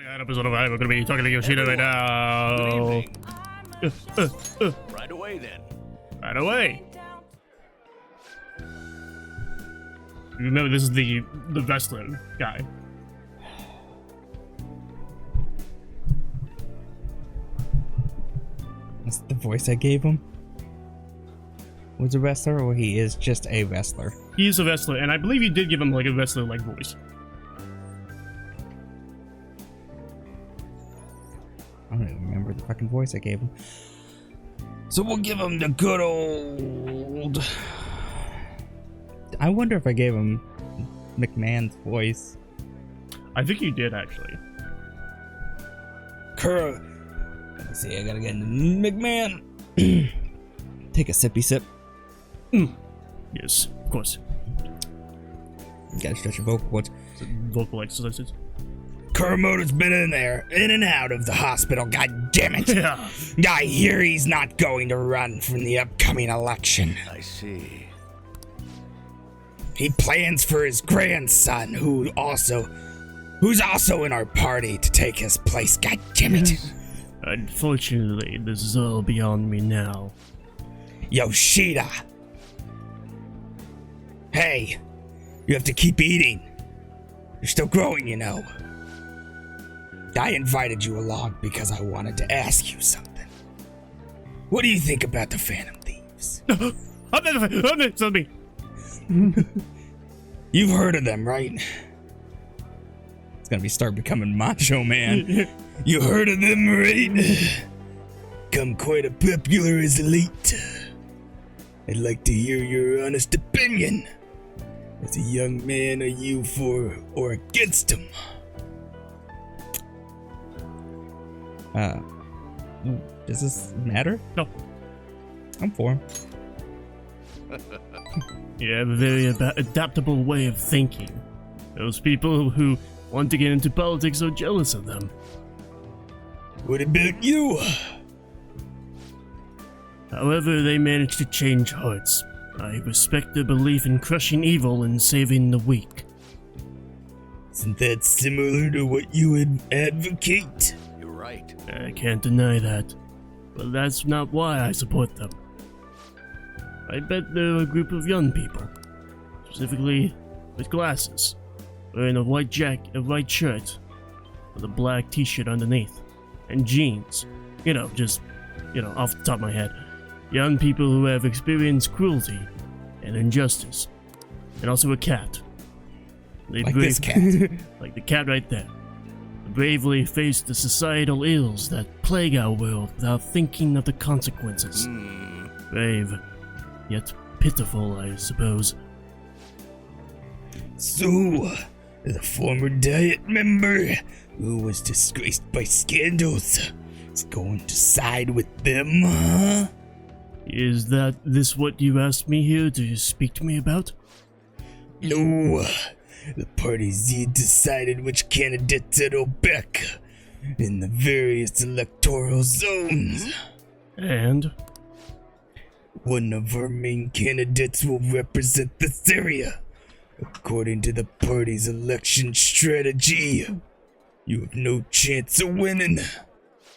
An episode of I'm gonna be talking to Yoshida right now. Right away then. Right away. Remember, this is the wrestler guy. That's the voice I gave him. Was a wrestler, or he is just a wrestler? He is a wrestler, and I believe you did give him like a wrestler-like voice. I don't even remember the fucking voice I gave him. So we'll give him the good old... I wonder if I gave him McMahon's voice. I think you did, actually. Let me see, I gotta get into McMahon. Take a sippy sip. Yes, of course. You gotta stretch your vocal cords. Vocal exercises. Kuramoto's been in and out of the hospital, god damn it! Yeah. I hear he's not going to run from the upcoming election. I see. He plans for his grandson, who's also in our party, to take his place, god damn it! Unfortunately, this is all beyond me now. Yoshida! Hey, you have to keep eating. You're still growing, you know. I invited you along because I wanted to ask you something. What do you think about the Phantom Thieves? It's not me. You've heard of them, right? It's gonna start becoming Macho Man. You heard of them, right? Come quite a popular as elite. I'd like to hear your honest opinion. As a young man, are you for or against them? Does this matter? No. I'm for him. You have a very adaptable way of thinking. Those people who want to get into politics are jealous of them. What about you? However, they manage to change hearts. I respect their belief in crushing evil and saving the weak. Isn't that similar to what you would advocate? You're right. I can't deny that, but that's not why I support them. I bet they're a group of young people, specifically with glasses, wearing a white shirt with a black t-shirt underneath, and jeans. Just off the top of my head. Young people who have experienced cruelty and injustice, and also a cat. They like this cat. Like the cat right there. They bravely face the societal ills that plague our world without thinking of the consequences. Brave, yet pitiful, I suppose. So, the former Diet member who was disgraced by scandals is going to side with them, huh? Is this what you asked me here to speak to me about? No, the party's decided which candidates it'll back in the various electoral zones. And? One of our main candidates will represent this area. According to the party's election strategy, you have no chance of winning.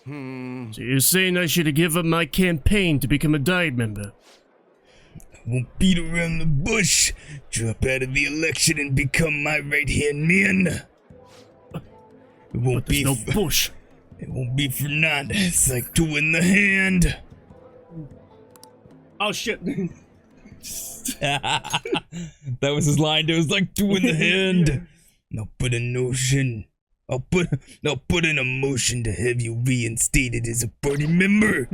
So you're saying I should give up my campaign to become a Diet member? I won't beat around the bush. Drop out of the election and become my right-hand man. It won't be no bush. It won't be for naught. It's like to win the hand. Oh shit. That was his line. It was like to win the hand. I'll put in a motion to have you reinstated as a party member.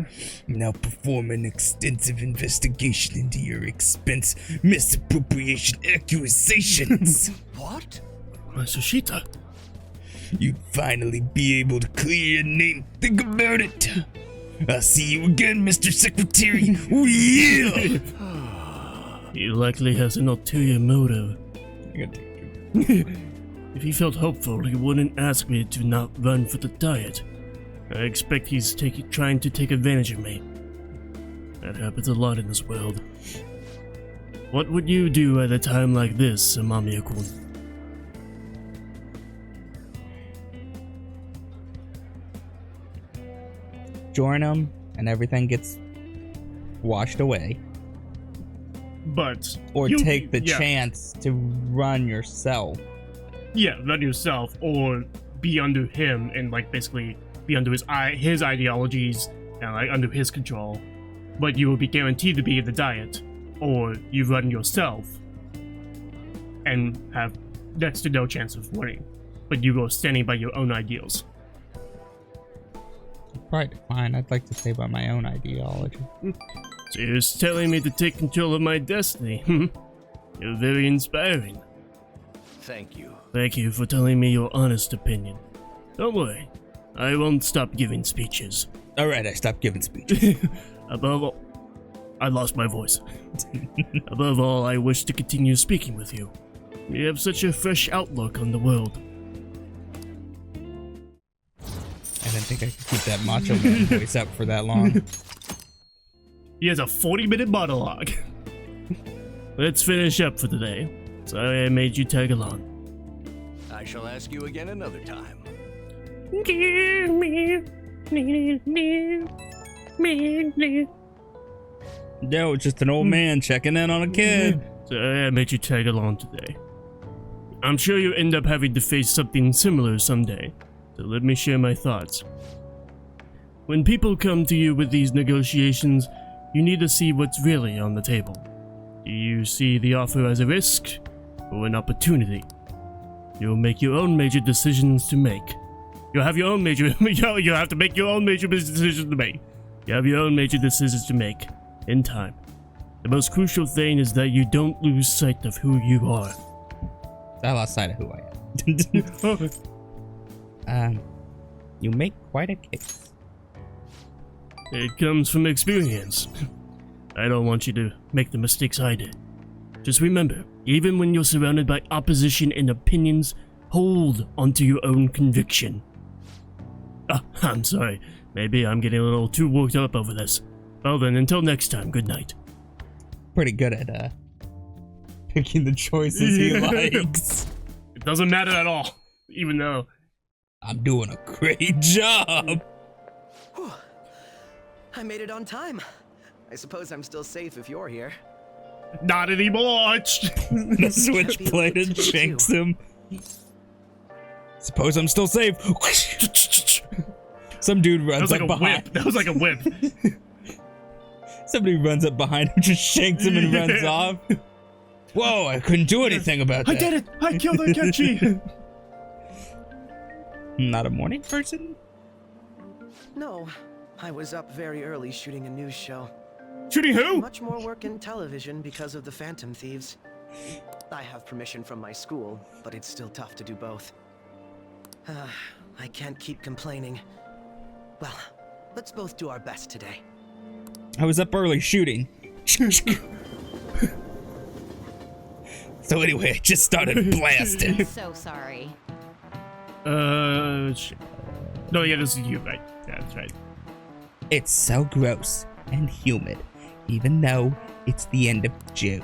Now perform an extensive investigation into your expense misappropriation accusations. What? Masushita. You'd finally be able to clear your name. Think about it. I'll see you again, Mr. Secretary. Oh yeah. He likely has an ulterior motive. If he felt hopeful, he wouldn't ask me to not run for the Diet. I expect he's trying to take advantage of me. That happens a lot in this world. What would you do at a time like this, Amamiya-kun? join them and everything gets washed away. But Or take the chance to run yourself. Yeah, run yourself, or be under him and like basically be under his ideologies and like under his control. But you will be guaranteed to be in the diet, or you run yourself and have next to no chance of winning. But you go standing by your own ideals. Right, fine. I'd like to stay by my own ideology. So you're telling me to take control of my destiny? You're very inspiring. Thank you. Thank you for telling me your honest opinion. Don't worry, I won't stop giving speeches. Alright, I stopped giving speeches. Above all, I lost my voice. Above all, I wish to continue speaking with you. You have such a fresh outlook on the world. I didn't think I could keep that Macho Man voice up for that long. He has a 40-minute monologue. Let's finish up for today. Sorry I made you tag along. I shall ask you again another time. No, it's just an old man checking in on a kid. Sorry I made you tag along today. I'm sure you end up having to face something similar someday, so let me share my thoughts. When people come to you with these negotiations, you need to see what's really on the table. Do you see the offer as a risk or an opportunity? You'll make your own major decisions to make. You'll have your own major you'll have to make your own major decisions to make. You have your own major decisions to make in time. The most crucial thing is that you don't lose sight of who you are. I lost sight of who I am. You make quite a case. It comes from experience. I don't want you to make the mistakes I did. Just remember, even when you're surrounded by opposition and opinions, hold onto your own conviction. I'm sorry. Maybe I'm getting a little too worked up over this. Well then, until next time, good night. Pretty good at, picking the choices he likes. It doesn't matter at all, even though... I'm doing a great job! Whew. I made it on time. I suppose I'm still safe if you're here. Not anymore! The switchblade and shanks him. Suppose I'm still safe. Some dude runs up behind. That was like a whip. Somebody runs up behind him, just shanks him and runs off. Whoa, I couldn't do anything about that. I did it! I killed Akechi! Not a morning person? No, I was up very early shooting a news show. Shooting who? Much more work in television because of the Phantom Thieves. I have permission from my school, but it's still tough to do both. I can't keep complaining. Well, let's both do our best today. I was up early shooting. So anyway, I just started blasting. I'm so sorry. Shit. No, yeah, this is you, right? Yeah, that's right. It's so gross and humid, even though it's the end of June.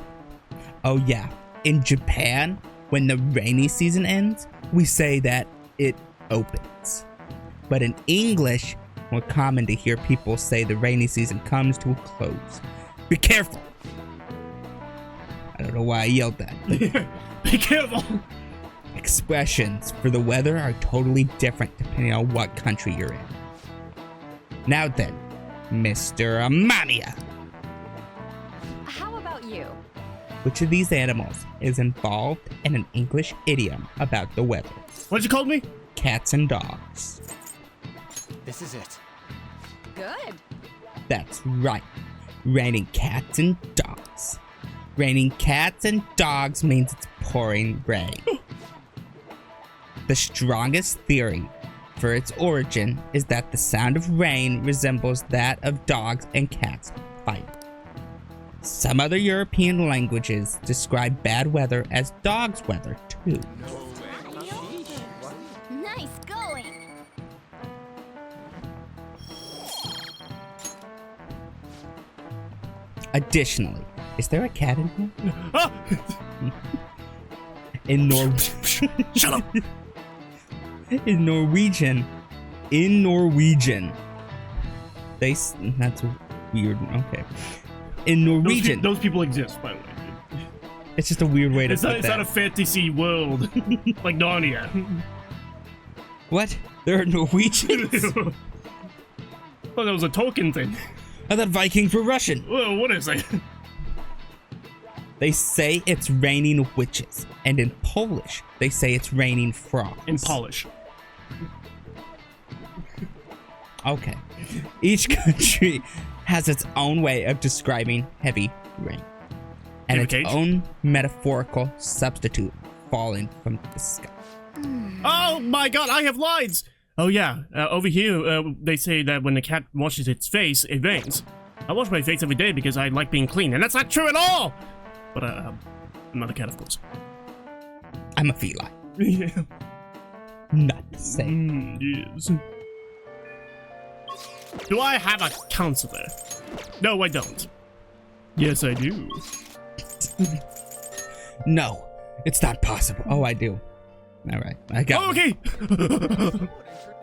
Oh yeah, in Japan, when the rainy season ends, we say that it opens. But in English, more common to hear people say the rainy season comes to a close. Be careful! I don't know why I yelled that. Be careful! Expressions for the weather are totally different depending on what country you're in. Now then, Mr. Amania. How about you? Which of these animals is involved in an English idiom about the weather? What'd you call me? Cats and dogs. This is it. Good. That's right. Raining cats and dogs. Raining cats and dogs means it's pouring rain. The strongest theory for its origin is that the sound of rain resembles that of dogs and cats fighting. Some other European languages describe bad weather as dog's weather too. Nice going. Additionally, is there a cat in here? Ah! In Shut up! In Norwegian, That's weird. Okay. In Norwegian, Those people exist, by the way. it's just a weird way to It's put not that. a fantasy world like Narnia. What? There are Norwegians? Oh, that was a Tolkien thing. I thought Vikings were Russian. Whoa, what is it? They say it's raining witches, and in Polish, they say it's raining frogs. In Polish. Okay. Each country has its own way of describing heavy rain, and its Evocation? own metaphorical substitute falling from the sky. Oh my god, I have lines! Oh yeah, over here, they say that when the cat washes its face, it rains. I wash my face every day because I like being clean, and that's not true at all! But, I'm not a cat, of course. I'm a feline. Yeah. Not the same. Yes. Do I have a counselor? No, I don't. Yes, I do. No, it's not possible. Oh, I do. All right, I got. Oh, okay!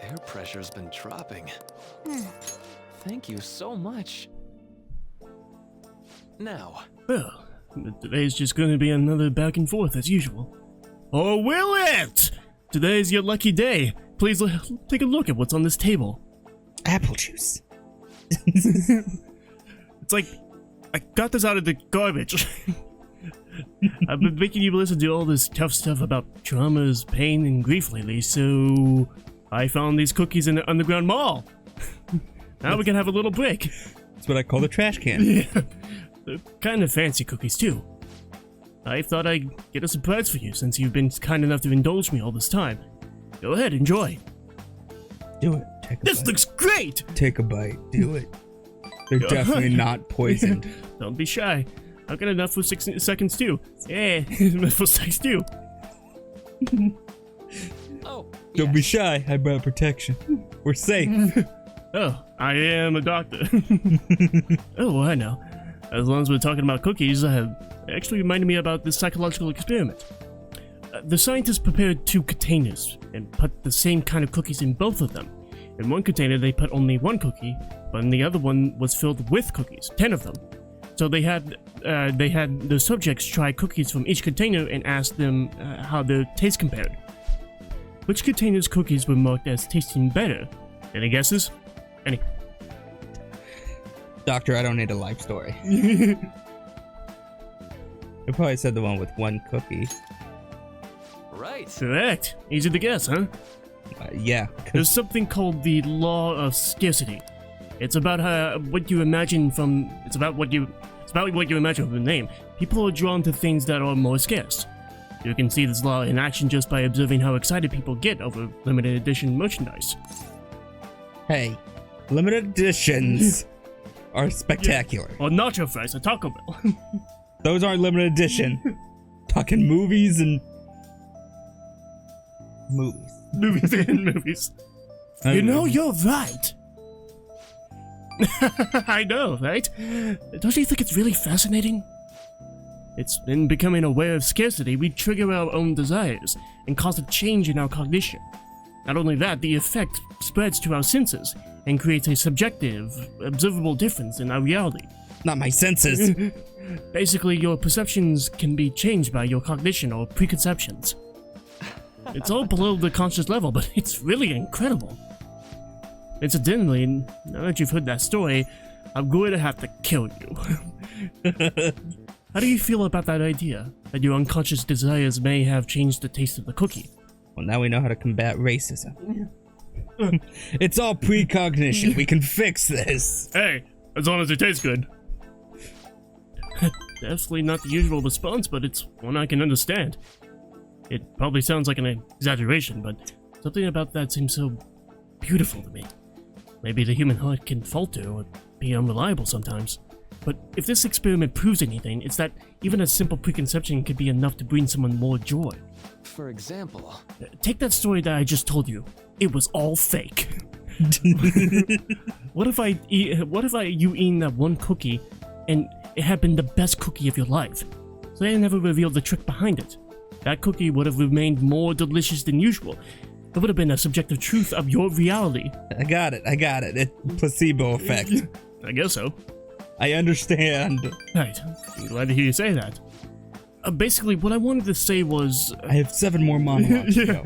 Air pressure's been dropping. Thank you so much. Now, Well, today's just gonna be another back and forth as usual. Or will it? Today's your lucky day. Please take a look at what's on this table. Apple juice. It's like, I got this out of the garbage. I've been making you listen to all this tough stuff about traumas, pain, and grief lately, so I found these cookies in the underground mall. Now we can have a little break. That's what I call the trash can. Yeah, they're kind of fancy cookies too. I thought I'd get a surprise for you since you've been kind enough to indulge me all this time. Go ahead, enjoy. Do it. Take a This bite. looks great! Take a bite. Do it. They're definitely not poisoned. Don't be shy. I've got enough for 6 seconds too. Yeah, for sex too. oh, Don't be shy. I brought protection. We're safe. Oh, I am a doctor. Oh, well, I know. As long as we're talking about cookies, it actually reminded me about this psychological experiment. The scientists prepared 2 containers and put the same kind of cookies in both of them. In one container, they put only 1 cookie, but in the other one was filled with cookies, 10 of them. So they had the subjects try cookies from each container and ask them how their taste compared. Which container's cookies were marked as tasting better? Any guesses? Any? Doctor, I don't need a life story. You probably said the one with 1 cookie. right. Correct. Easy to guess, huh? Yeah. There's something called the law of scarcity. It's about what you imagine from. It's about what you imagine from the name. People are drawn to things that are more scarce. You can see this law in action just by observing how excited people get over limited edition merchandise. Hey, limited editions are spectacular. Or nacho fries at Taco Bell. Those aren't limited edition. Talking movies and movies. Movies and movies. You know, you're right. I know, right? Don't you think it's really fascinating? It's in becoming aware of scarcity, we trigger our own desires and cause a change in our cognition. Not only that, the effect spreads to our senses and creates a subjective, observable difference in our reality. Not my senses. Basically, your perceptions can be changed by your cognition or preconceptions. It's all below the conscious level, but it's really incredible. Incidentally, now that you've heard that story, I'm going to have to kill you. How do you feel about that idea? That your unconscious desires may have changed the taste of the cookie? Well, now we know how to combat racism. It's all precognition. We can fix this. Hey, as long as it tastes good. Definitely not the usual response, but it's one I can understand. It probably sounds like an exaggeration, but something about that seems so beautiful to me. Maybe the human heart can falter or be unreliable sometimes. But if this experiment proves anything, it's that even a simple preconception could be enough to bring someone more joy. For example, Take that story that I just told you. It was all fake. What if you eating that 1 cookie and it had been the best cookie of your life? So they never revealed the trick behind it. That cookie would have remained more delicious than usual. It would have been a subjective truth of your reality. I got it. It's placebo effect. I guess so. I understand. Right. I'm glad to hear you say that. Basically, what I wanted to say was... I have 7 more monologues to go.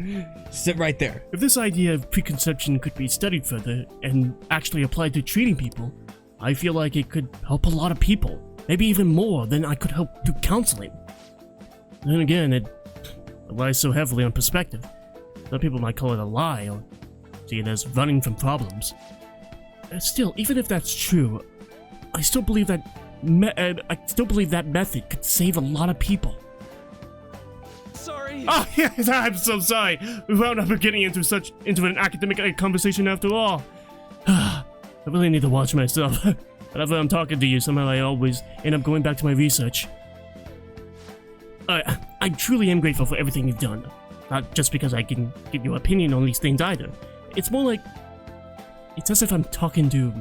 Sit right there. if this idea of preconception could be studied further and actually applied to treating people, I feel like it could help a lot of people. Maybe even more than I could help through counseling. Then again, it relies so heavily on perspective. Some people might call it a lie or see it as running from problems. Still, even if that's true, I still believe that method could save a lot of people. Sorry. Oh yes, I'm so sorry. We wound up getting into an academic conversation after all. I really need to watch myself. Whenever I'm talking to you, somehow I always end up going back to my research. I truly am grateful for everything you've done. Not just because I can give you an opinion on these things either. It's more like... it's as if I'm talking to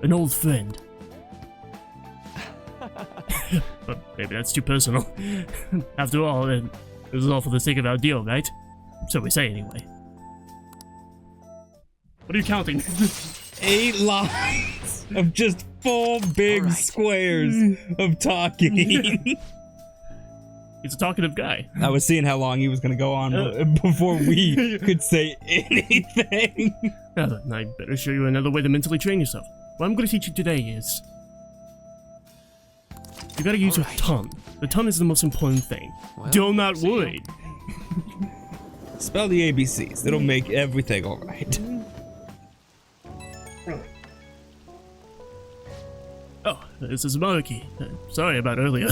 an old friend. But maybe that's too personal. After all, this is all for the sake of our deal, right? So we say anyway. What are you counting? 8 lines of just full big squares of talking. He's a talkative guy. I was seeing how long he was gonna go on before we could say anything. Now then, I better show you another way to mentally train yourself. What I'm going to teach you today is... you gotta use your tongue. The tongue is the most important thing. Well, Do not worry. Spell the ABCs. It'll make everything alright. Oh, this is Monarchy. Sorry about earlier.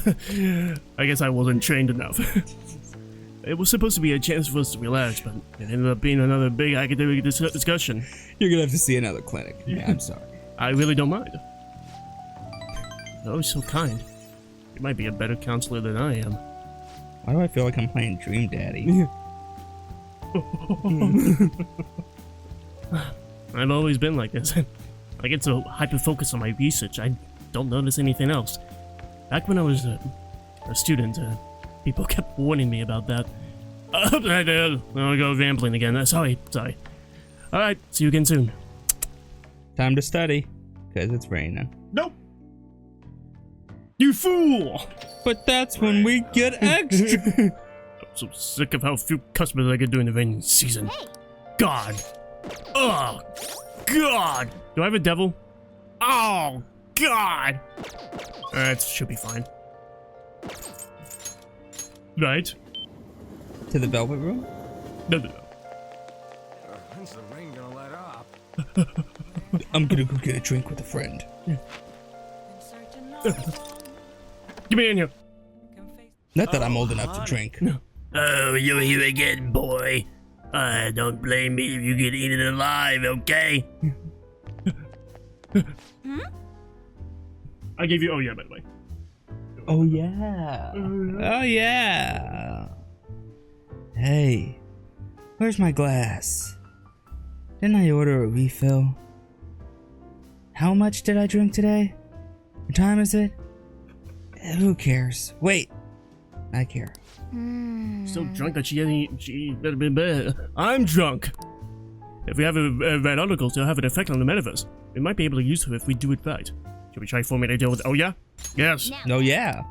I guess I wasn't trained enough. It was supposed to be a chance for us to relax, but it ended up being another big academic discussion. You're gonna have to see another clinic. Yeah, I'm sorry. I really don't mind. You're always so kind. You might be a better counselor than I am. Why do I feel like I'm playing Dream Daddy? I've always been like this. I get so hyper-focused on my research, I don't notice anything else. Back when I was a student, people kept warning me about that. I'll go rambling again. Sorry. Alright, see you again soon. Time to study, because it's raining. Nope! You fool! But that's when we get extra. I'm so sick of how few customers I get during the rainy season. God! Oh! God! Do I have a devil? Oh! God! That should be fine. Right? To the Velvet Room? No. When's the rain gonna let up? I'm gonna go get a drink with a friend. Get me in here. Not that I'm old enough to drink. Oh, you're here again, boy. Don't blame me if you get eaten alive, okay? I gave you... oh, yeah, by the way. Oh yeah. Oh yeah. Hey, where's my glass? Didn't I order a refill? How much did I drink today? What time is it? Who cares? Wait, I care. So drunk that I'm drunk. If we have read articles, they'll have an effect on the metaverse. We might be able to use her if we do it right. Should we try forming a deal with... oh yeah? Yes. Oh yeah.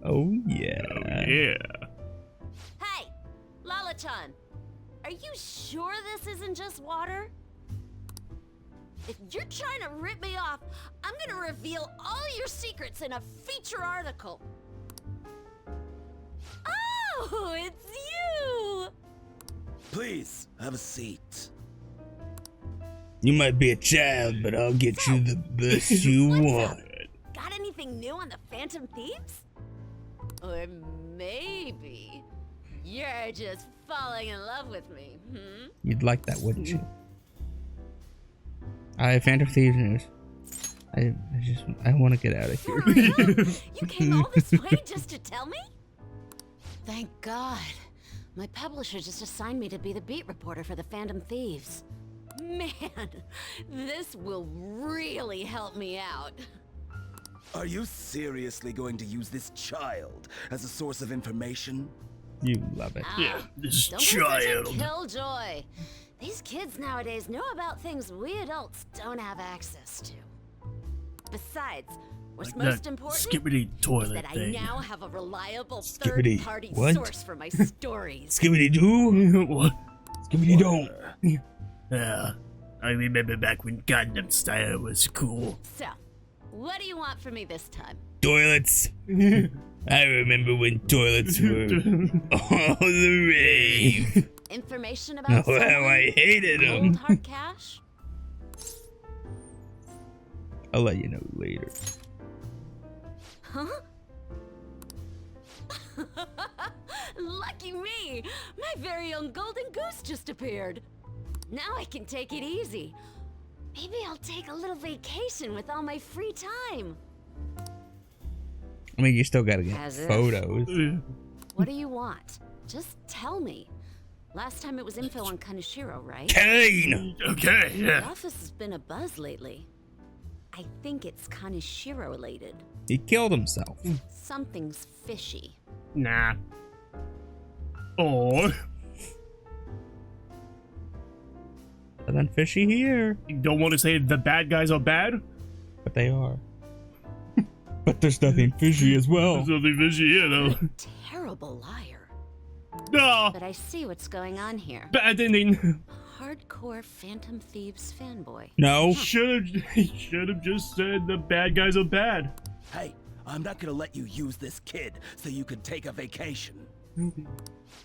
Oh yeah. Oh yeah. Hey, Lala-chan, are you sure this isn't just water? If you're trying to rip me off, I'm gonna reveal all your secrets in a feature article. Oh, it's you! Please, have a seat. You might be a child, but I'll get you the best you What's want. up? Got anything new on the Phantom Thieves? Or maybe you're just falling in love with me, You'd like that, wouldn't you? I have Phantom Thieves news. I want to get out of here. For real? You came all this way just to tell me? Thank God. My publisher just assigned me to be the beat reporter for the Phantom Thieves. Man, this will really help me out. Are you seriously going to use this child as a source of information? You love it. Yeah, this Don't be such a child. killjoy. These kids nowadays know about things we adults don't have access to. Besides, what's Like most that important skibbity is toilet that I thing. now have a reliable Skibbity third-party what? source for my stories. Skibbity doo. What? Skibbity don't. Yeah, I remember back when Gundam Style was cool. So, what do you want from me this time? Toilets. I remember when toilets were all the rave. Information Oh, about how I hated cold them. hard cash? I'll let you know later. Huh? Lucky me! My very own golden goose just appeared. Now I can take it easy. Maybe I'll take a little vacation with all my free time. I mean, you still gotta get As if. photos. What do you want? Just tell me. Last time it was info on Kaneshiro, right? Kane! Okay, The yeah. office has been a buzz lately. I think it's Kaneshiro related. He killed himself. Something's fishy. Nah. Or Nothing fishy here. you don't want to say the bad guys are bad? But they are. But there's nothing fishy as well. There's nothing fishy here, though. Terrible liar. No! But I see what's going on here. Bad ending. Hardcore Phantom Thieves fanboy. No. Should have just said the bad guys are bad. Hey, I'm not gonna let you use this kid so you can take a vacation.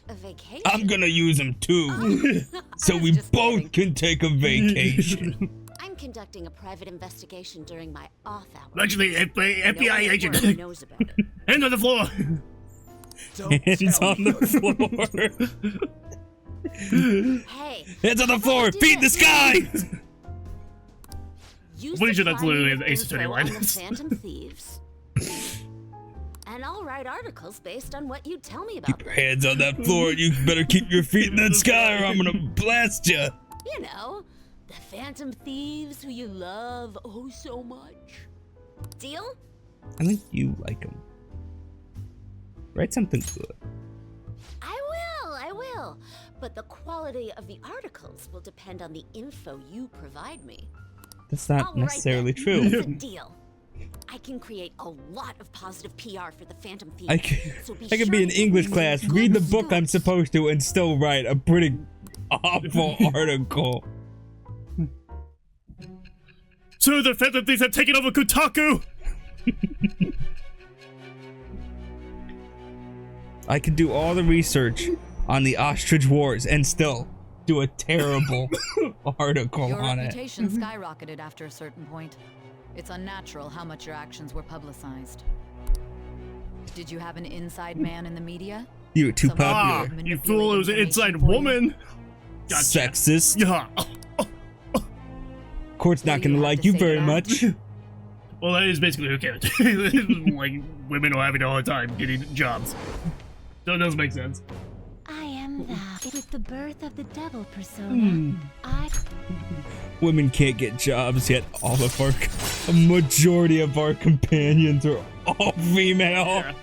A vacation? I'm gonna use him too. So I was we just both kidding. can take a vacation. I'm conducting a private investigation during my off hours. Actually, FBI No one agent. at work knows about it. Hand on the floor. Don't Hands tell on me the you're- floor. Hey, Hands on the floor. do Feed the this. sky. you Pretty sure that's supply me literally with an Ace Attorney info line. on the Phantom Thieves. And I'll write articles based on what you tell me Keep about your them. hands on that floor. You better keep your feet in that sky, or I'm gonna blast you. You know, the Phantom Thieves who you love oh so much. Deal? I think you like him. Write something good. I will. But the quality of the articles will depend on the info you provide me. That's not All right, necessarily then. true. It's a deal. I can create a lot of positive PR for the Phantom Thieves. I can, so be I can sure be in to give English me class, some read the good book I'm scoops. supposed to, and still write a pretty awful article. So the Phantom Thieves have taken over Kotaku. I could do all the research on the Ostrich Wars and still do a terrible article Your on it. reputation skyrocketed after a certain point. It's unnatural how much your actions were publicized. Did you have an inside man in the media? You were too Someone- Ah, popular. you fool! It was an inside Information for you. woman. Gotcha. Sexist. Yeah. Court's not What do you gonna have like to you say to very that? much. Well, that is basically her character. Like, women are having a hard time getting jobs. So it does make sense. I am that. With the birth of the devil persona, I... Women can't get jobs yet. A majority of our companions are all female. Yeah.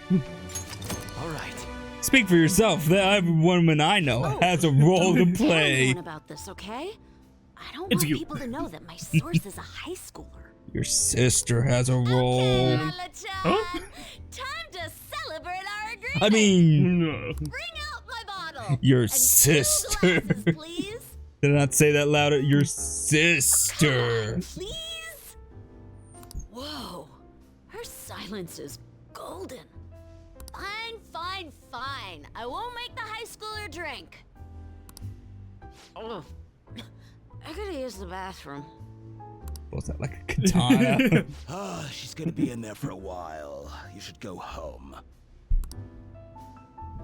All right. Speak for yourself. Every woman I know has a role to Tell play. everyone about this, okay? I don't It's want you. people to know that my source is a high schooler. Your sister has a role. Lala-chan, Huh? time to celebrate our agreement. I mean, No. Bring out my bottle. your And 2 sister. glasses, please. Did I not say that louder? Your Come sister. on, please. Whoa, her silence is golden. Fine. I won't make the high schooler drink. Oh, I could use the bathroom. Was that like a katana? Ah, she's gonna be in there for a while. You should go home.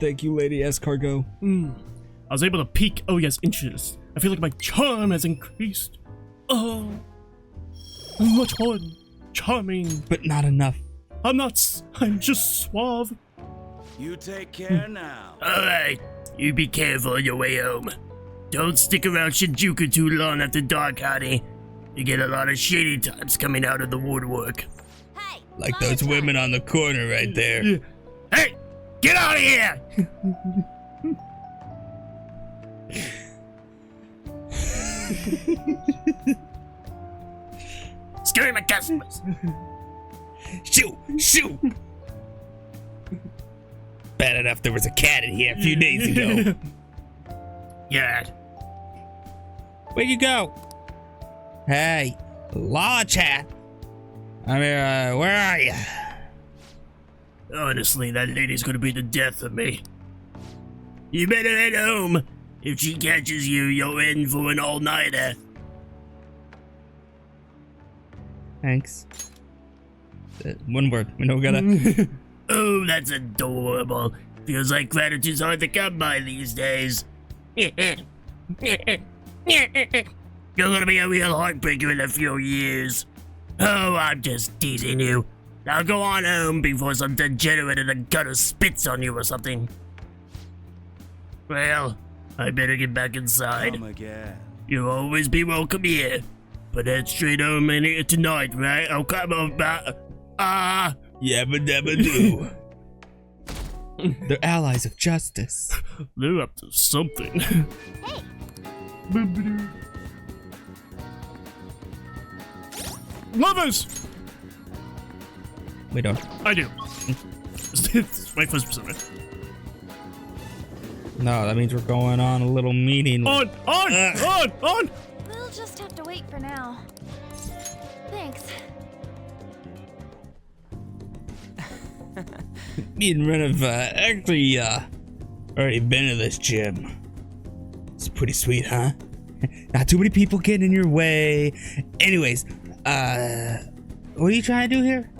Thank you, Lady Escargot. I was able to peek. Oh yes, inches. I feel like my charm has increased. Oh, I'm much more charming. But not enough. I'm not. I'm just suave. You take care now. Alright, you be careful on your way home. Don't stick around Shinjuku too long after dark, honey. You get a lot of shady times coming out of the woodwork. Hey, Like Lala-chan. those women on the corner right there. Hey, get out of here! Scare my customers. Shoot! Bad enough there was a cat in here a few days ago. Yeah. Where'd you go? Hey, Lala Chat. I mean, where are you? Honestly, that lady's gonna be the death of me. You better head home. If she catches you, you're in for an all-nighter. Thanks. One word. We know we gotta. Oh, that's adorable. Feels like gratitude's hard to come by these days. You're gonna be a real heartbreaker in a few years. Oh, I'm just teasing you. Now go on home before some degenerate in the gutter spits on you or something. Well, I better get back inside. Come again. You'll always be welcome here. But head straight home tonight, right? Oh, come on, Yabba dabba do. They're allies of justice. They're up to something. Hey, Lovers! We don't. I do. It's my first persona. No, that means we're going on a little meeting. On! We'll just have to wait for now. Thanks. Me and Ren have actually already been to this gym. It's pretty sweet, huh? Not too many people getting in your way. Anyways, what are you trying to do here?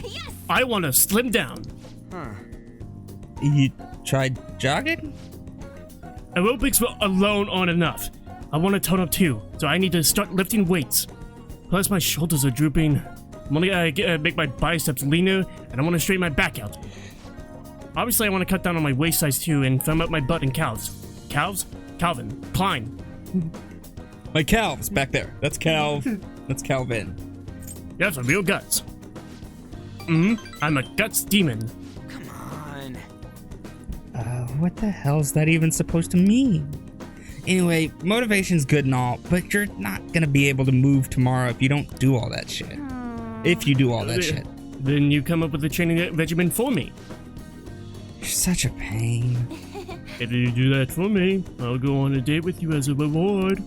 Yes! I want to slim down. You tried jogging? Aerobics alone aren't enough. I want to tone up too, so I need to start lifting weights. Plus, my shoulders are drooping. I'm gonna make my biceps leaner, and I want to straighten my back out. Obviously, I want to cut down on my waist size too, and firm up my butt and calves. Calves? Calvin. Klein. My calves back there. That's Calv. That's Calvin. You have some real guts. I'm a guts demon. Come on. What the hell's that even supposed to mean? Anyway, motivation's good and all, but you're not gonna be able to move tomorrow if you don't do all that shit. If you do all that shit. Then you come up with a training regimen for me. You're such a pain. If you do that for me, I'll go on a date with you as a reward.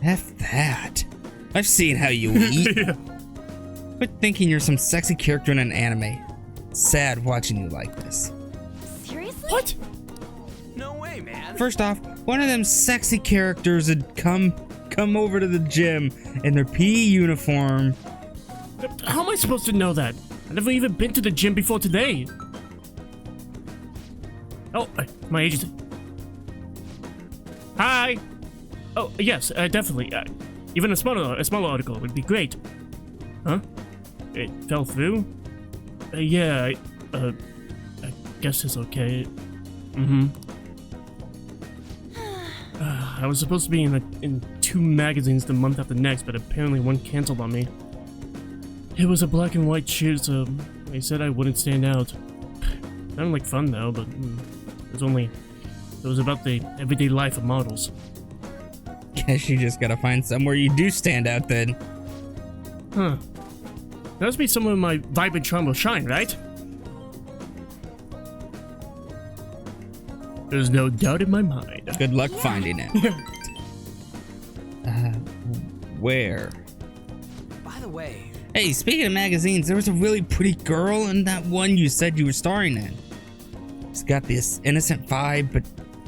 F that. I've seen how you eat. Quit thinking you're some sexy character in an anime. Sad watching you like this. Seriously? What? No way, man. First off, one of them sexy characters would come over to the gym in their PE uniform. How am I supposed to know that? I've never even been to the gym before today. Oh, my agent. Hi. Oh, yes, definitely. Even a smaller article would be great. Huh? It fell through? Yeah, I guess it's okay. I was supposed to be in 2 magazines the month after next, but apparently one canceled on me. It was a black and white shoot, so they said I wouldn't stand out. Sounded like fun though, but it was about the everyday life of models. Guess you just gotta find somewhere you do stand out then. Huh. There must be somewhere my vibrant charm will shine, right? There's no doubt in my mind. Good luck finding it. Where? By the way, Hey, speaking of magazines, there was a really pretty girl in that one you said you were starring in. She's got this innocent vibe, but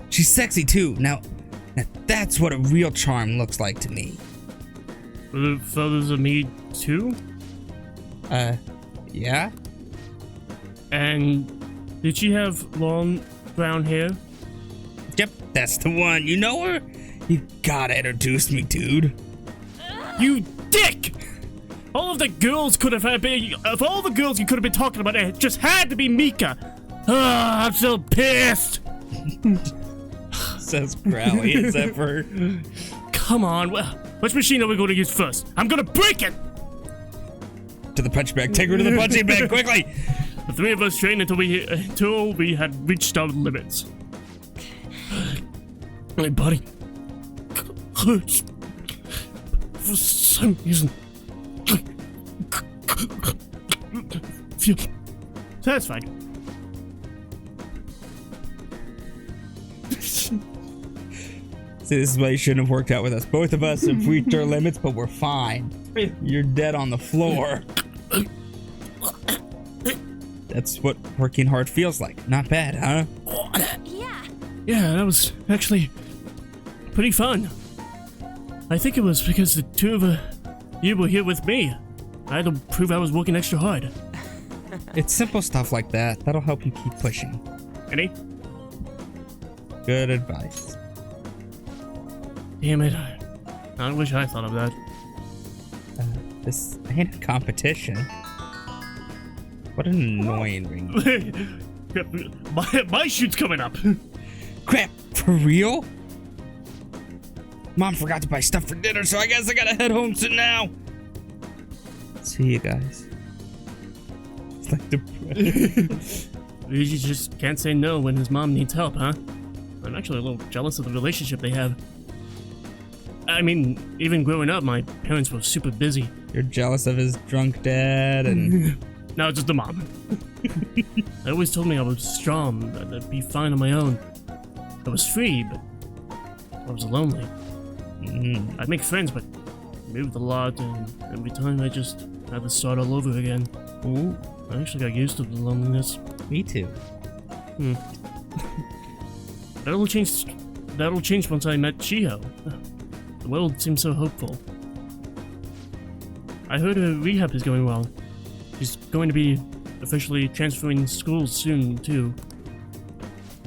she's sexy too. Now that's what a real charm looks like to me. Were the photos of me too? Yeah? And did she have long brown hair? Yep, that's the one. You know her? You gotta introduce me, dude. You dick! All of the girls could have been. Of all the girls you could have been talking about, it just had to be Mika. Ah, I'm so pissed. Says Crowley as ever. Come on, which machine are we going to use first? I'm gonna break it. To the punch bag. Take her to the punching bag quickly. The 3 of us trained until we had reached our limits. Hey, buddy. hurts. For some reason, feel satisfied. See, this is why you shouldn't have worked out with us. Both of us have reached our limits, but we're fine. You're dead on the floor. That's what working hard feels like. Not bad, huh? Yeah. Yeah, that was actually pretty fun. I think it was because the two of you were here with me. I had to prove I was working extra hard. It's simple stuff like that. That'll help you keep pushing. Any? Good advice. Damn it. I wish I thought of that. This ain't a competition. What an annoying ring. my shoot's coming up. Crap, for real? Mom forgot to buy stuff for dinner, so I guess I gotta head home soon now. See you guys. It's like depressing. You just can't say no when his mom needs help, huh? I'm actually a little jealous of the relationship they have. I mean, even growing up, my parents were super busy. You're jealous of his drunk dad and... No, just the mom. I always told me I was strong, that I'd be fine on my own. I was free, but I was lonely. I'd make friends, but I moved a lot, and every time I just had to start all over again. Ooh, I actually got used to the loneliness. me too. That'll change once I met Chiho. The world seems so hopeful. I heard her rehab is going well. She's going to be officially transferring schools soon, too.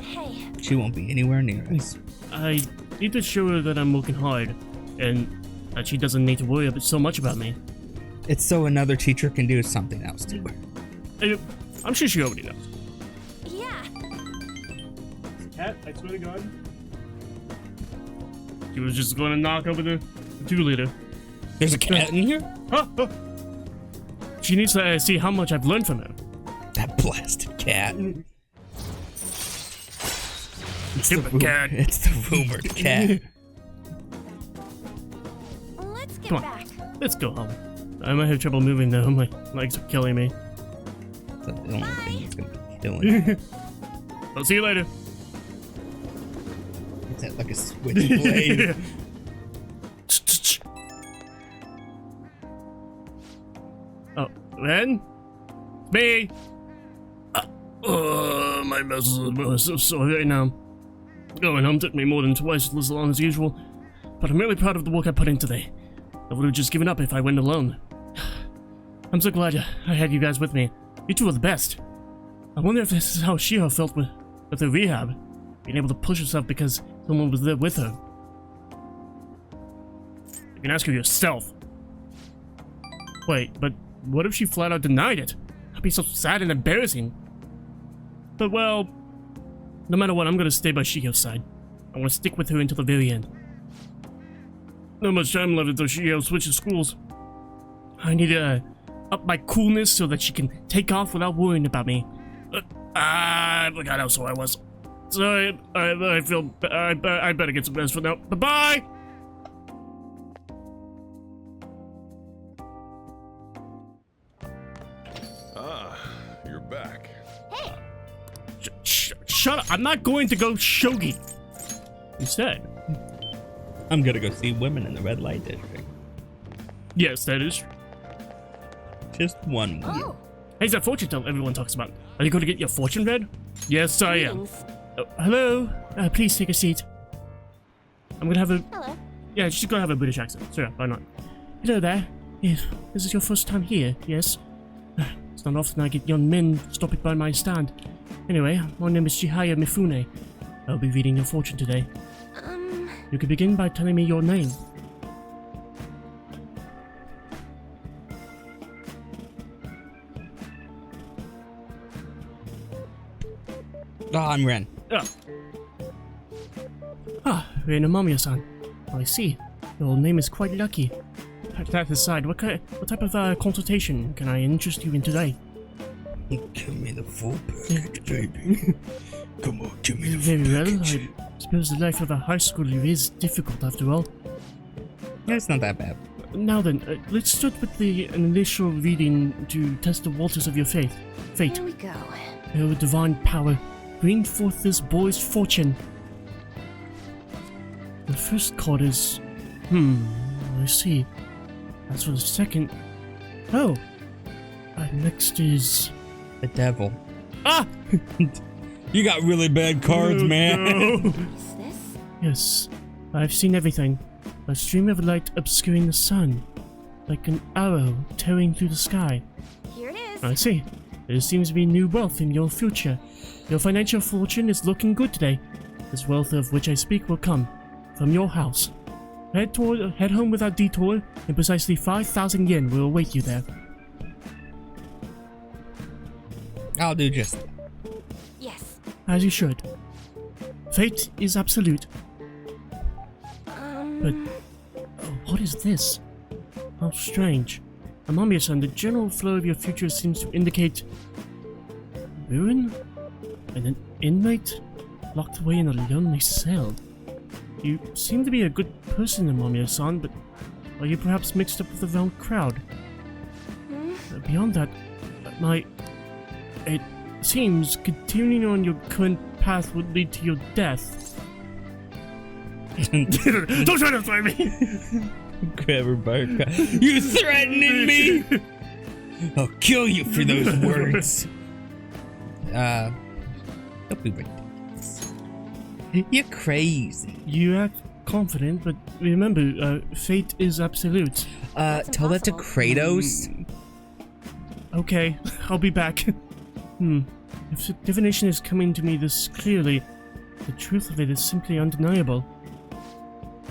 Hey. She won't be anywhere near us. I need to show her that I'm working hard, and that she doesn't need to worry so much about me. It's so another teacher can do something else to her. I'm sure she already knows. Yeah. Cat, I swear to God. She was just going to knock over the 2-liter. There's a cat in here? Huh? She needs to see how much I've learned from her. That blasted cat. Stupid cat. It's the rumored cat. Let's get Come on. back. Let's go home. I might have trouble moving though. My legs are killing me. That's the only thing that's gonna be killing you. I'll see you later. Is that like a switchblade? Oh, Ren? It's me! My muscles are so sore right now. Going home took me more than twice as long as usual, but I'm really proud of the work I put in today. I would have just given up if I went alone. I'm so glad I had you guys with me. You two are the best. I wonder if this is how Shiro felt with her rehab, being able to push herself because someone was there with her. You can ask her yourself. Wait, but what if she flat out denied it? That'd be so sad and embarrassing. But well, no matter what, I'm gonna stay by Shigeo's side. I want to stick with her until the very end. Not much time left until Shigeo switches schools. I need to up my coolness so that she can take off without worrying about me. I forgot how sore I was. Sorry, I feel I better get some rest for now. Bye-bye! You're back. Shut up! I'm not going to go shogi. Instead, I'm gonna go see women in the red light district. yes, that is. Just one more. Oh. Hey, that fortune teller everyone talks about. Are you going to get your fortune read? Yes, I am. Hello. Please take a seat. I'm gonna have a. Hello. Yeah, she's gonna have a British accent. So yeah, why not? Hello there. Yes, this is your first time here. Yes. It's not often I get young men stopping by my stand. Anyway, my name is Chihaya Mifune. I'll be reading your fortune today. You can begin by telling me your name. Oh, I'm Ren. Ren Amamiya-san. I see. Your name is quite lucky. That aside, what type of consultation can I interest you in today? Give me the full package, baby. Come on, give me the full Very well. package. I suppose the life of a high schooler is difficult after all. It's not that bad. Now then, let's start with the initial reading to test the waters of your faith. Fate. Here we go. Oh, divine power, bring forth this boy's fortune. The first card is... I see. As for the second... Oh! Next is... The devil. Ah! You got really bad cards, man. No. Is this? Yes, I've seen everything. A stream of light obscuring the sun, like an arrow tearing through the sky. Here it is. I see. There seems to be new wealth in your future. Your financial fortune is looking good today. This wealth of which I speak will come from your house. Head home without detour, and precisely 5,000 yen will await you there. I'll do just that. Yes. As you should. Fate is absolute. But what is this? How strange. Amamiya-san, the general flow of your future seems to indicate ruin and an inmate locked away in a lonely cell. You seem to be a good person, Amamiya-san, but are you perhaps mixed up with the wrong crowd? Beyond that, it seems continuing on your current path would lead to your death. Don't try to fight me! Grab her by her collar. You threatening me? I'll kill you for those words. Don't be ridiculous. You're crazy. You act confident, but remember, fate is absolute. Tell that to Kratos. Okay, I'll be back. If the divination is coming to me this clearly, the truth of it is simply undeniable.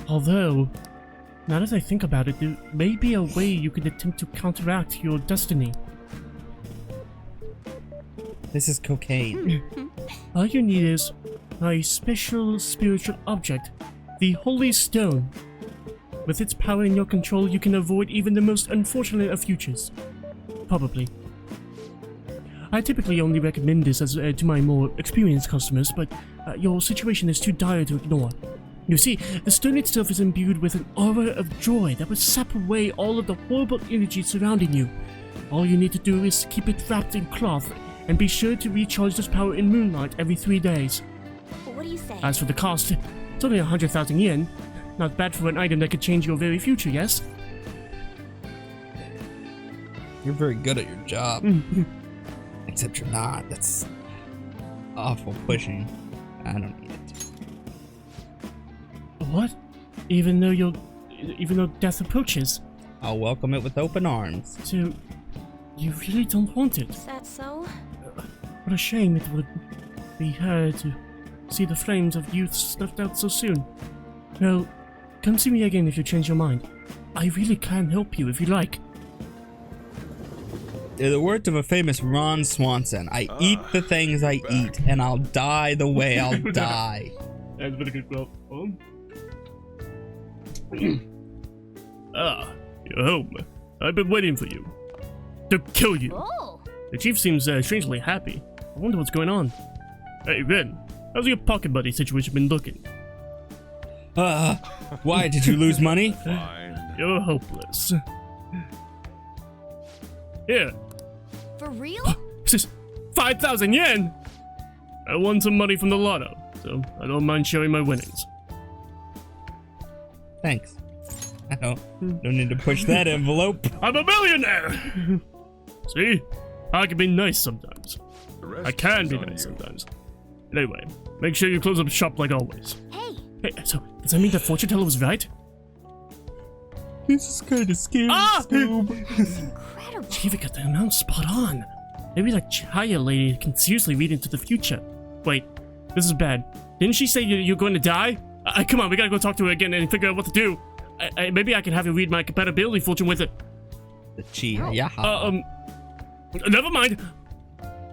Although, now that I think about it, there may be a way you could attempt to counteract your destiny. This is cocaine. All you need is a special spiritual object, the Holy Stone. With its power in your control, you can avoid even the most unfortunate of futures. Probably. I typically only recommend this as to my more experienced customers, but your situation is too dire to ignore. You see, the stone itself is imbued with an aura of joy that will sap away all of the horrible energy surrounding you. All you need to do is keep it wrapped in cloth, and be sure to recharge this power in moonlight every 3 days. What do you say? As for the cost, it's only 100,000 yen. Not bad for an item that could change your very future, yes? You're very good at your job. Except you're not. That's awful pushing. I don't need it. What? Even though death approaches? I'll welcome it with open arms. So, you really don't want it? Is that so? What a shame it would be her to see the flames of youth snuffed out so soon. Well, come see me again if you change your mind. I really can help you if you like. In the words of a famous Ron Swanson, I eat the things I eat, and I'll die the way I'll die. That's very good, bro. You're home. I've been waiting for you. To kill you. Oh. The chief seems strangely happy. I wonder what's going on. Hey, Ren, how's your pocket buddy situation been looking? Why, did you lose money? Fine. You're hopeless. Here. For real? This is 5,000 yen! I won some money from the lotto, so I don't mind sharing my winnings. Thanks. I don't need to push that envelope. I'm a millionaire! See? I can be nice sometimes. The rest I can is be on nice you. sometimes. Anyway, make sure you close up shop like always. Hey. Hey, so does that mean the fortune teller was right? This is kind of scary, Scoob. Incredible. She even got the amount spot on. Maybe that Chaya lady can seriously read into the future. Wait, this is bad. Didn't she say you're going to die? Come on, we gotta go talk to her again and figure out what to do. Maybe I can have you read my compatibility fortune with it. The Chihaya. Never mind.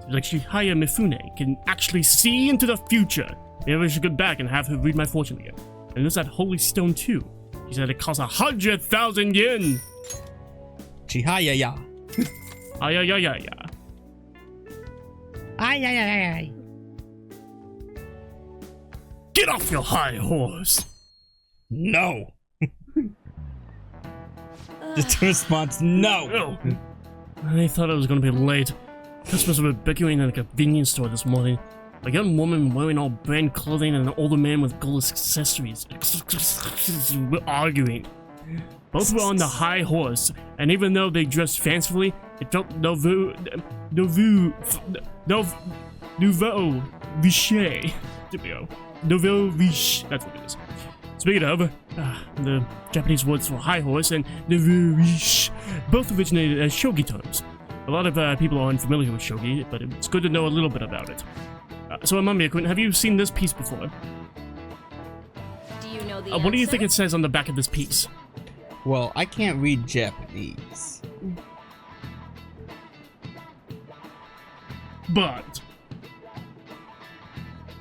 Like Chihaya Mifune can actually see into the future. Maybe I should go back and have her read my fortune again. And there's that holy stone too. She said it costs 100,000 yen. Chihaya ya. Ay. Ay. Get off your high horse. No. Just a response, no. Oh. I thought I was gonna be late. Customers were bickering in a convenience store this morning. A young woman wearing all brand clothing and an older man with gold accessories were arguing. Both were on the high horse, and even though they dressed fancifully, it felt nouveau riche. There we go. Nouveau riche. That's what it is. Speaking of, the Japanese words for high horse and nouveau riche both originated as shogi terms. A lot of people are unfamiliar with shogi, but it's good to know a little bit about it. So, Amamiya-kun, have you seen this piece before? Do you know the What do you answer? think it says on the back of this piece? Well, I can't read Japanese. But,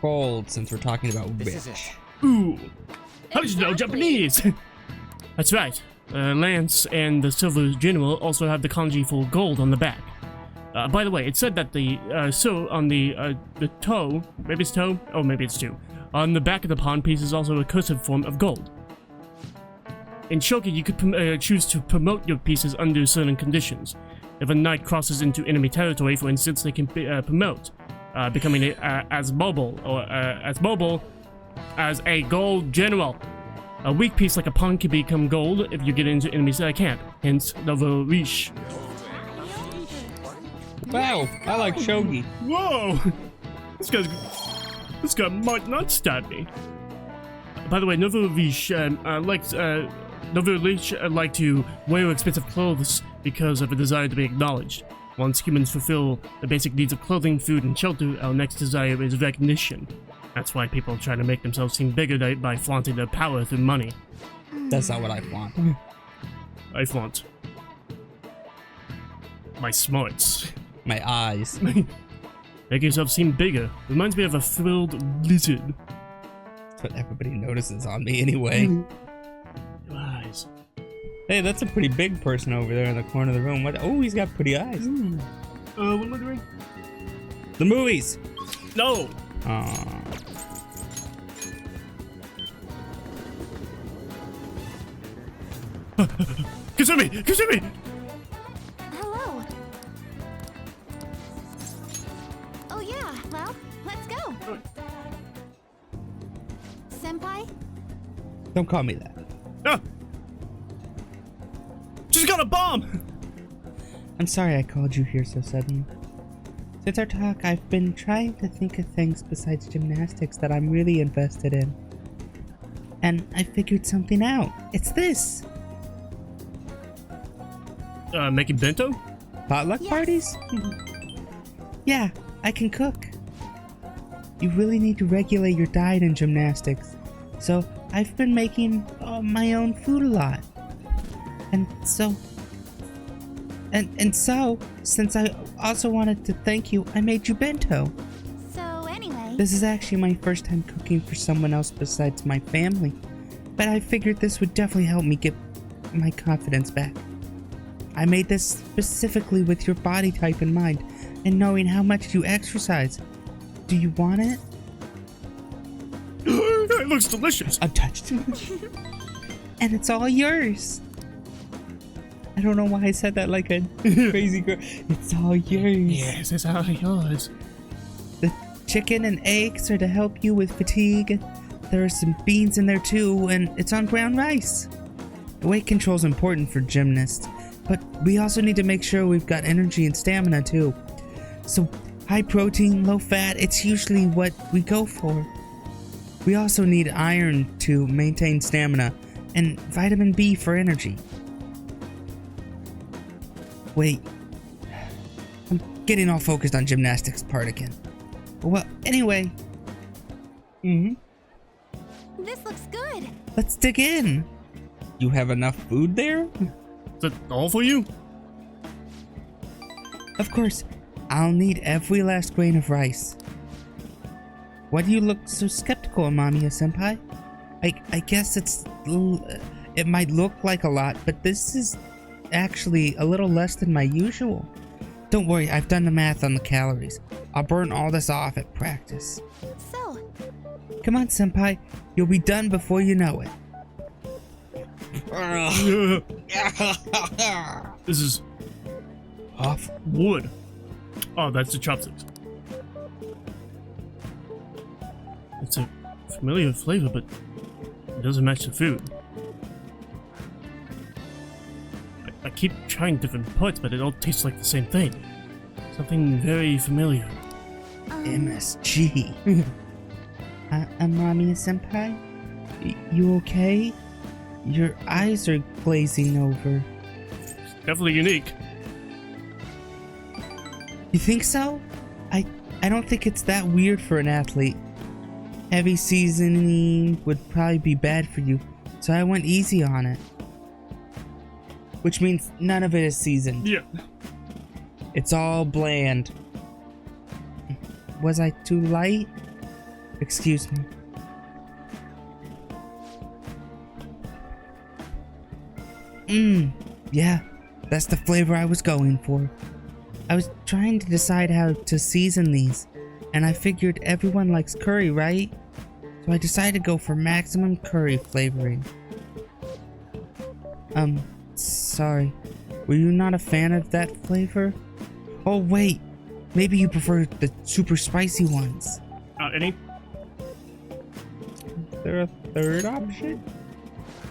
Gold, since we're talking about This rich. is it. ooh, how did you know Exactly. Japanese? That's right. Lance and the Silver General also have the kanji for gold on the back. By the way, it said that the so on the toe, maybe it's toe, oh maybe it's two, on the back of the pawn piece is also a cursive form of gold. In shogi, you could choose to promote your pieces under certain conditions. If a knight crosses into enemy territory, for instance, they can promote, becoming as mobile as a gold general. A weak piece like a pawn can become gold if you get into enemy's camp, hence nouveau riche. Wow, I like shogi. Whoa! This guy might not stab me. By the way, nouveau riche like to wear expensive clothes because of a desire to be acknowledged. Once humans fulfill the basic needs of clothing, food, and shelter, our next desire is recognition. That's why people try to make themselves seem bigger by flaunting their power through money. That's not what I want. I flaunt my smarts. My eyes. Make yourself seem bigger. Reminds me of a thrilled lizard. That's what everybody notices on me anyway. Your eyes. Hey, that's a pretty big person over there in the corner of the room. What? Oh, he's got pretty eyes. What am I doing? The movies. No! Aww. Kasumi! Kasumi! Hello. Oh yeah, well, let's go. Senpai? Don't call me that. Ah! She's got a bomb! I'm sorry I called you here so suddenly. Since our talk, I've been trying to think of things besides gymnastics that I'm really invested in. And I figured something out. It's this. Making bento? Potluck Yes. parties? Yeah, I can cook. You really need to regulate your diet in gymnastics. So I've been making my own food a lot. And so, since I also wanted to thank you, I made you bento. So anyway, This is actually my first time cooking for someone else besides my family. But I figured this would definitely help me get my confidence back. I made this specifically with your body type in mind, and knowing how much you exercise. Do you want it? It looks delicious. Untouched. And it's all yours. I don't know why I said that like a crazy girl. It's all yours. Yes, it's all yours. The chicken and eggs are to help you with fatigue. There are some beans in there too, and it's on brown rice. Weight control is important for gymnasts, but we also need to make sure we've got energy and stamina too. So high protein, low fat, it's usually what we go for. We also need iron to maintain stamina, and vitamin B for energy. Wait, I'm getting all focused on gymnastics part again. Well, anyway. this looks good. Let's dig in. You have enough food there? Is that all for you? Of course, I'll need every last grain of rice. Why do you look so skeptical, Amamiya-senpai? I guess it might look like a lot, but this is actually a little less than my usual. Don't worry, I've done the math on the calories. I'll burn all this off at practice. So, Come on, senpai. You'll be done before you know it. This is Off. wood. Oh, that's the chopsticks. It's a familiar flavor, but it doesn't match the food. I keep trying different parts, but it all tastes like the same thing. Something very familiar. MSG. Amamiya senpai? You okay? Your eyes are glazing over. Definitely unique. You think so? I don't think it's that weird for an athlete. Heavy seasoning would probably be bad for you, so I went easy on it. Which means none of it is seasoned. Yeah. It's all bland. Was I too light? Excuse me. Yeah, that's the flavor I was going for. I was trying to decide how to season these, and I figured everyone likes curry, right? So I decided to go for maximum curry flavoring. Sorry. Were you not a fan of that flavor? Oh wait, maybe you prefer the super spicy ones. Any? Is there a third option?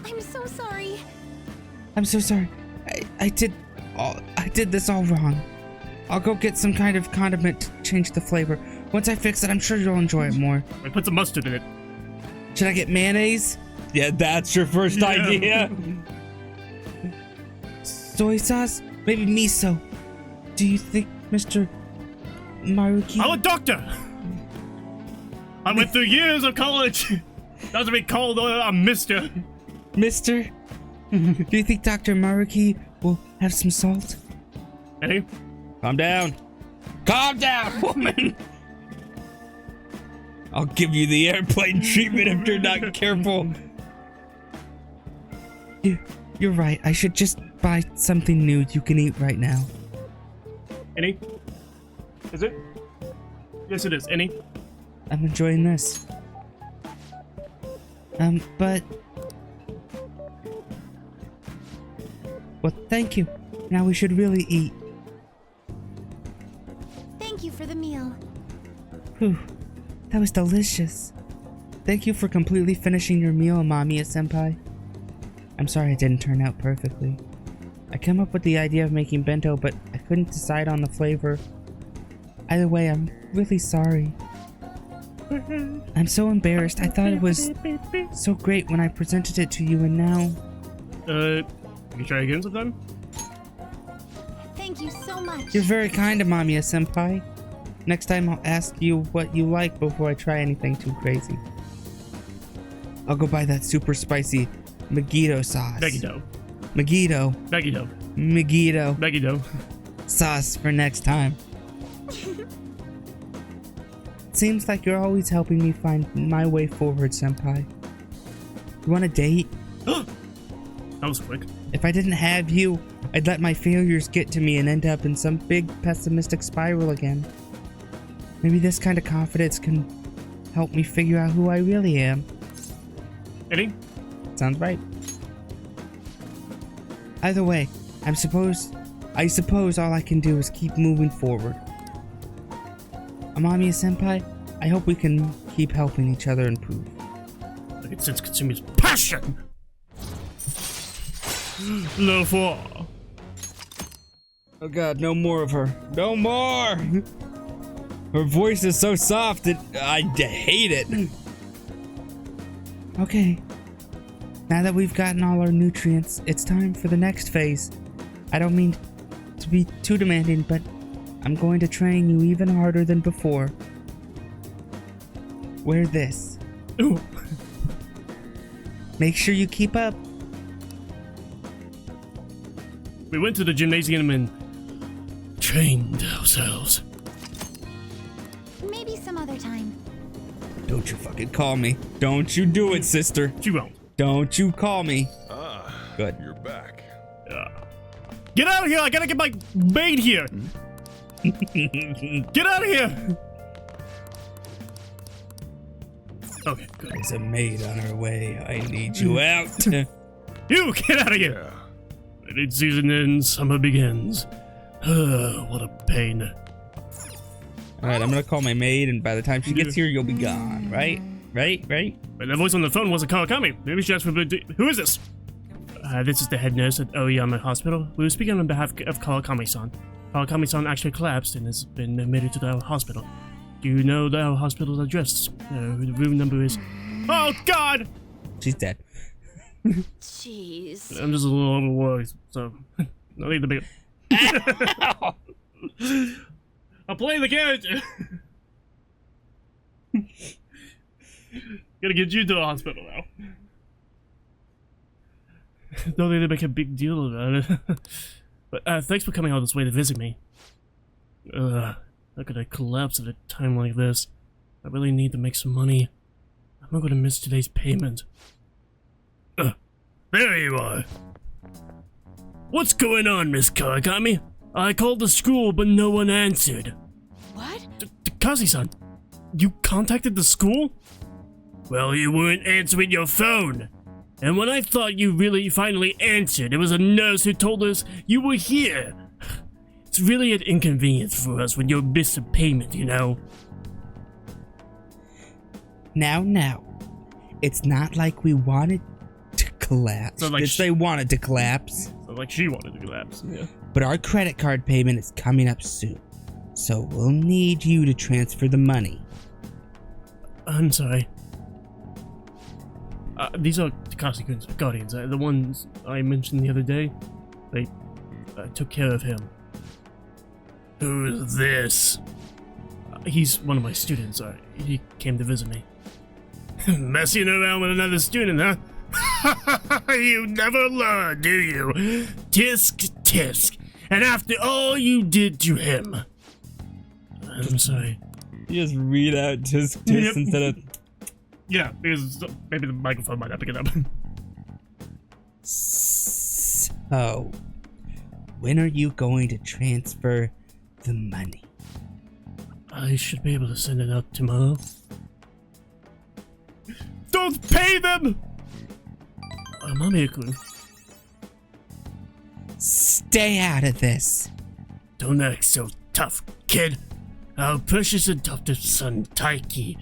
I'm so sorry. I'm so sorry. I did this all wrong. I'll go get some kind of condiment to change the flavor. Once I fix it, I'm sure you'll enjoy it more. I put some mustard in it. Should I get mayonnaise? Yeah, that's your first idea. Soy sauce? Maybe miso. Do you think Mr. Maruki... I'm a doctor! I went through years of college! Doesn't be called a mister. Mister? Do you think Dr. Maruki will have some salt? Any? Calm down. Calm down, woman! I'll give you the airplane treatment if you're not careful. You're right. I should just buy something new you can eat right now. Any? Is it? Yes, it is. Any? I'm enjoying this. But... Well, thank you. Now we should really eat. Thank you for the meal. Whew. That was delicious. Thank you for completely finishing your meal, Amamiya-senpai. I'm sorry it didn't turn out perfectly. I came up with the idea of making bento, but I couldn't decide on the flavor. Either way, I'm really sorry. I'm so embarrassed. I thought it was so great when I presented it to you, and now... Can you try again sometime? Thank you so much. You're very kind, Amamiya-senpai. Next time I'll ask you what you like before I try anything too crazy. I'll go buy that super spicy Megiddo sauce. Megiddo. Megiddo. Megiddo. Megiddo. Megiddo. Sauce for next time. Seems like you're always helping me find my way forward, senpai. You want a date? That was quick. If I didn't have you, I'd let my failures get to me and end up in some big pessimistic spiral again. Maybe this kind of confidence can help me figure out who I really am. Any? Sounds right. Either way, I suppose all I can do is keep moving forward. Amamiya-senpai, I hope we can keep helping each other improve. I can sense Katsumi's passion! Le four. Oh god, no more of her. No more! Her voice is so soft that I hate it. Okay. Now that we've gotten all our nutrients, it's time for the next phase. I don't mean to be too demanding, but I'm going to train you even harder than before. Wear this. Ooh. Make sure you keep up. We went to the gymnasium and trained ourselves. Maybe some other time. Don't you fucking call me. Don't you do it, sister. She won't. Don't you call me. Good. You're back. Get out of here! I gotta get my maid here! Get out of here! Okay, good. There's a maid on her way. I need you out. You, get out of here! Shooting season ends, summer begins. What a pain. Alright, I'm gonna call my maid, and by the time she gets here, you'll be gone, right? Right? But that voice on the phone wasn't Kawakami. Maybe she asked for... Who is this? This is the head nurse at Oyama Hospital. We were speaking on behalf of Kawakami-san. Kawakami-san actually collapsed and has been admitted to our hospital. Do you know our hospital's address? Who the room number is? Oh, God! She's dead. Jeez. I'm just a little overworked, so... I'll need the big... I'll play the character! Gotta get you to the hospital now. Don't need to make a big deal about it. But thanks for coming all this way to visit me. How could I collapse at a time like this? I really need to make some money. I'm not gonna miss today's payment. There you are. What's going on, Miss Kawakami? I called the school, but no one answered. What? Kazi-san, you contacted the school? Well, you weren't answering your phone. And when I thought you really finally answered, it was a nurse who told us you were here. It's really an inconvenience for us when you miss a payment, you know? Now. It's not like we wanted to collapse. So like they wanted to collapse. So like she wanted to collapse, yeah. But our credit card payment is coming up soon. So we'll need you to transfer the money. I'm sorry. These are Takashi-kun's guardians, the ones I mentioned the other day. They took care of him. Who's this? He's one of my students. He came to visit me. Messing around with another student, huh? You never learn, do you? Tisk, tisk. And after all you did to him. I'm sorry. You just read out tisk, tisk instead of... Yeah, because maybe the microphone might not pick it up. So, when are you going to transfer the money? I should be able to send it out tomorrow. Don't pay them! Mami-kun. Stay out of this. Don't act so tough, kid. Our precious adopted son, Taiki,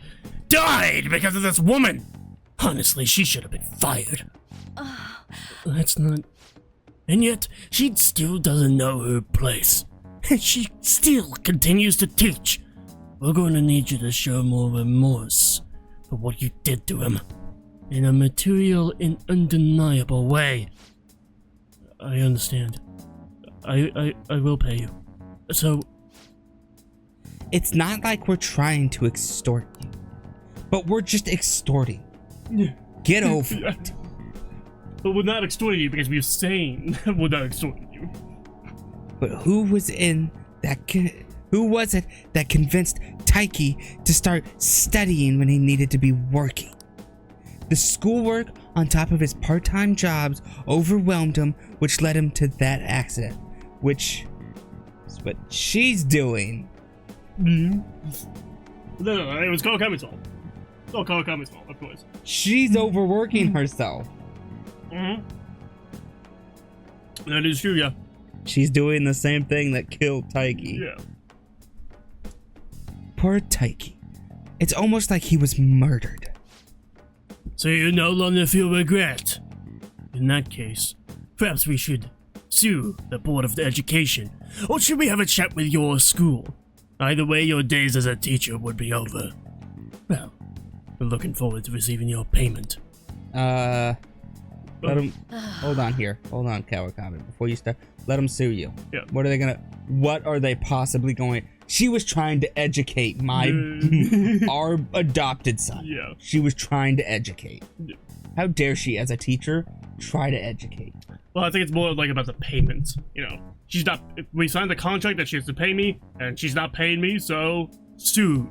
died because of this woman. Honestly, she should have been fired. That's not... And yet, she still doesn't know her place. And she still continues to teach. We're going to need you to show more remorse for what you did to him. In a material and undeniable way. I understand. I will pay you. So... It's not like we're trying to extort you. But we're just extorting. Get over it. But we're not extorting you because we're saying we're not extorting you. But who was it that convinced Taiki to start studying when he needed to be working? The schoolwork on top of his part-time jobs overwhelmed him, which led him to that accident. Which is what she's doing. No, it was Kawakami's fault. It's all Kawakami's fault, of course. She's overworking herself. That is true, yeah. She's doing the same thing that killed Taiki. Yeah. Poor Taiki. It's almost like he was murdered. So you no longer feel regret? In that case, perhaps we should sue the Board of Education. Or should we have a chat with your school? Either way, your days as a teacher would be over. Well, we're looking forward to receiving your payment. Let him... Hold on here. Hold on, Kawakami. Before you start, let them sue you. Yeah. What are they possibly going... She was trying to educate our adopted son. Yeah. She was trying to educate. Yeah. How dare she, as a teacher, try to educate? Well, I think it's more like about the payments. You know, she's not... We signed the contract that she has to pay me, and she's not paying me, so... sued.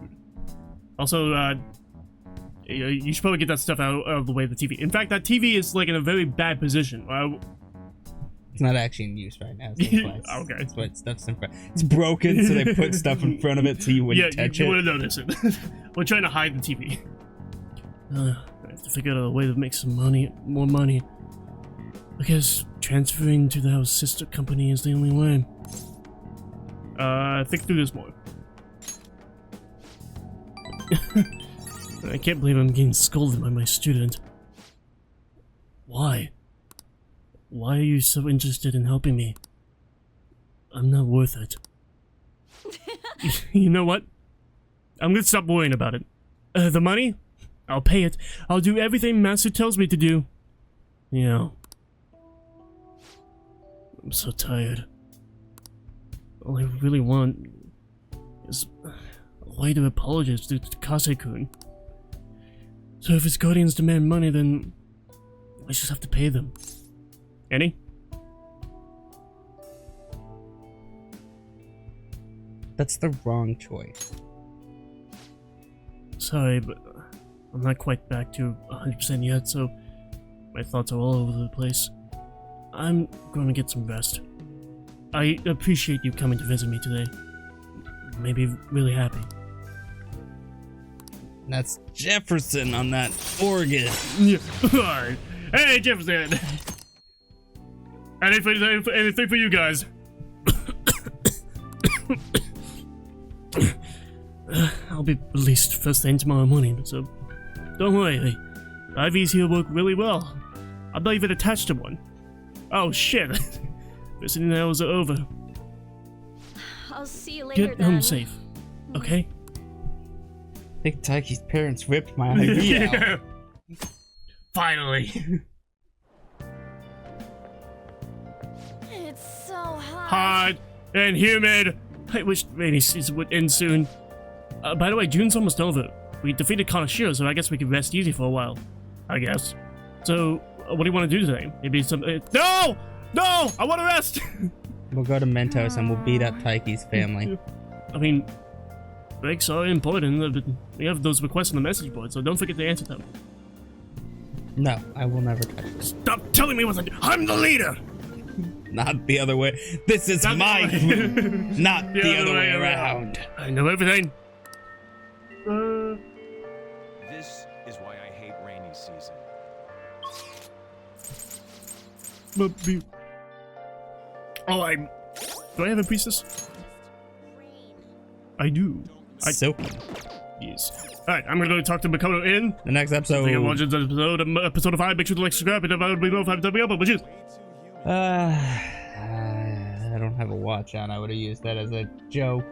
Also, you should probably get that stuff out of the way of the TV. In fact, that TV is, like, in a very bad position. It's not actually in use right now. Okay. That's what stuff's in front. It's broken, so they put stuff in front of it so you wouldn't touch it. Yeah, you wouldn't notice it. We're trying to hide the TV. I have to figure out a way to make some money, more money. I guess transferring to the sister company is the only way. Think through this more. I can't believe I'm getting scolded by my student. Why? Why are you so interested in helping me? I'm not worth it. You know what? I'm gonna stop worrying about it. The money? I'll pay it. I'll do everything Master tells me to do. You know. I'm so tired. All I really want is a way to apologize to Kase-kun. So if his guardians demand money, then I just have to pay them. Annie? That's the wrong choice. Sorry, but I'm not quite back to 100% yet, so my thoughts are all over the place. I'm going to get some rest. I appreciate you coming to visit me today. Made me really happy. That's Jefferson on that organ. Yeah. Hey, Jefferson! Anything for you guys? I'll be released first thing tomorrow morning, so don't worry. The IVs here work really well. I'm not even attached to one. Oh shit! Visiting hours are over. I'll see you later. Get home safe, okay? I think Taiki's parents ripped my IV out. Finally. It's so hot. Hot and humid. I wish rainy season would end soon. By the way, June's almost over. We defeated Kanashiro, so I guess we can rest easy for a while. I guess. So, what do you want to do today? Maybe some... No! No! I want to rest! We'll go to Mentos and we'll beat up Taiki's family. I mean, breaks are important, but we have those requests on the message board, so don't forget to answer them. No, I will never touch it. Stop telling me what to do! I'm the leader! Not the other way. This is my group, not the other way around. I know everything. This is why I hate rainy season. Oh, do I have a priestess? I do. Soapy. Yes. Alright, I'm gonna go talk to Makoto in. The next episode. If you watch this episode 5, make sure to like, subscribe, and if I would be notified to be up, but you. I don't have a watch on. I would have used that as a joke.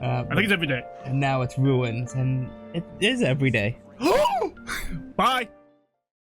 I think it's every day. And now it's ruined, and it is every day. Bye!